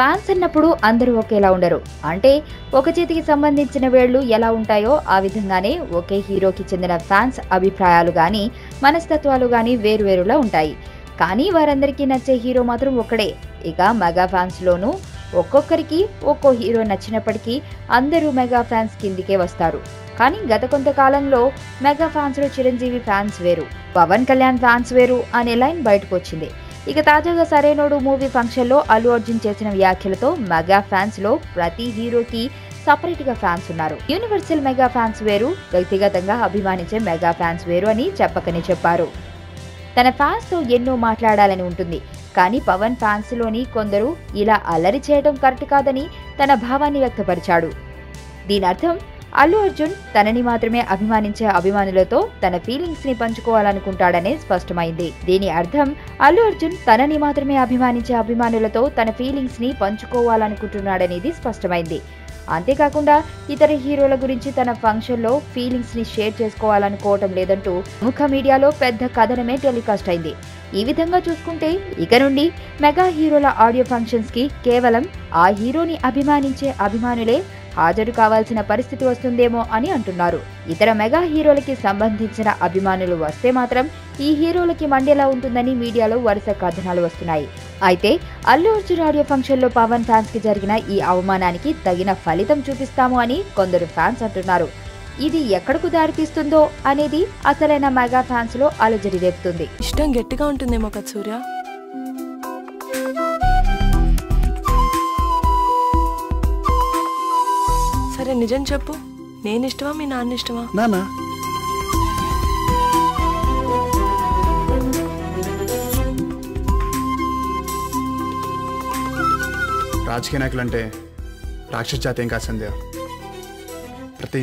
Fans అన్నప్పుడు అందరూ ఒకేలా ఉండరు. అంటే ఒక చేతికి సంబంధించిన వేళ్లు ఎలా ఉంటాయో ఆ విధంగానే ఒకే హీరోకి చెందిన ఫ్యాన్స్ అభిప్రాయాలు గాని మనస్తత్వాలు గాని వేరువేరులా ఉంటాయి. కానీ వారందరికీ నచ్చే హీరో మాత్రం ఒక్కడే. ఇక మెగా ఫ్యాన్స్ లోనూ ఒక్కొక్కరికి ఒక్కో హీరో నచ్చినప్పటికీ అందరూ మెగా ఫ్యాన్స్ కిందికే వస్తారు. కానీ గత కొంతకాలంలో మెగా ఫ్యాన్స్ లో చిరంజీవి ఫ్యాన్స్ వేరు, పవన్ కళ్యాణ్ ఫ్యాన్స్ వేరు అనే లైన్ బయటకు వచ్చింది. ఇక తాజాగా సరైనోడు మూవీ ఫంక్షన్ లో అల్లు అర్జున్ చేసిన వ్యాఖ్యలతో మెగా ఫ్యాన్స్ లో ప్రతి హీరోకి సపరేట్ గా ఫ్యాన్స్ ఉన్నారు. యూనివర్సల్ మెగా ఫ్యాన్స్ వేరు, వ్యక్తిగతంగా అభిమానించే మెగా ఫ్యాన్స్ వేరు అని చెప్పకనే చెప్పారు. తన ఫ్యాన్స్ తో ఎన్నో మాట్లాడాలని ఉంటుంది, కానీ పవన్ ఫ్యాన్స్ లోని కొందరు ఇలా అల్లరి చేయడం కరెక్ట్ కాదని తన భావాన్ని వ్యక్తపరిచాడు. దీని అర్థం అల్లు అర్జున్ తనని మాత్రమే అభిమానించే అభిమానులతో తన ఫీలింగ్స్ ని పంచుకోవాలనుకుంటాడనే స్పష్టమైంది. దీని అర్థం అల్లు అర్జున్ తనని మాత్రమే అభిమానించే అభిమానులతో తన ఫీలింగ్స్ ని పంచుకోవాలనుకుంటున్నాడనేది స్పష్టమైంది. అంతేకాకుండా ఇతర హీరోల గురించి తన ఫంక్షన్ లో ఫీలింగ్స్ ని షేర్ చేసుకోవాలనుకోవటం లేదంటూ ప్రముఖ మీడియాలో పెద్ద కథనమే టెలికాస్ట్ అయింది. ఈ విధంగా చూసుకుంటే ఇక నుండి మెగా హీరోల ఆడియో ఫంక్షన్స్ కి కేవలం ఆ హీరోని అభిమానించే అభిమానులే హాజరు కావాల్సిన పరిస్థితి వస్తుందేమో అని అంటున్నారు. ఇతర మెగా హీరోలకి సంబంధించిన అభిమానులు వస్తే మాత్రం ఈ హీరోలకి మండేలా ఉంటుందని మీడియాలో వరుస కథనాలు వస్తున్నాయి. అయితే అల్లు అర్జున్ ఆడియో ఫంక్షన్ లో పవన్ ఫ్యాన్స్ కి జరిగిన ఈ అవమానానికి తగిన ఫలితం చూపిస్తాము అని కొందరు ఫ్యాన్స్ అంటున్నారు. ఇది ఎక్కడకు దారితీస్తుందో అనేది అసలైన మెగా ఫ్యాన్స్ లో అలజడి రేపుతుంది. ఇష్టం గట్టిగా ఉంటుందేమో కదా సూర్య. సరే నిజం చెప్పు, నేను ఇష్టమా మీ నాన్న ఇష్టమా? నాన్న. రాజకీయ నాయకులు అంటే రాక్షస జాతి ఏం కాదు సంధ్య. ప్రతి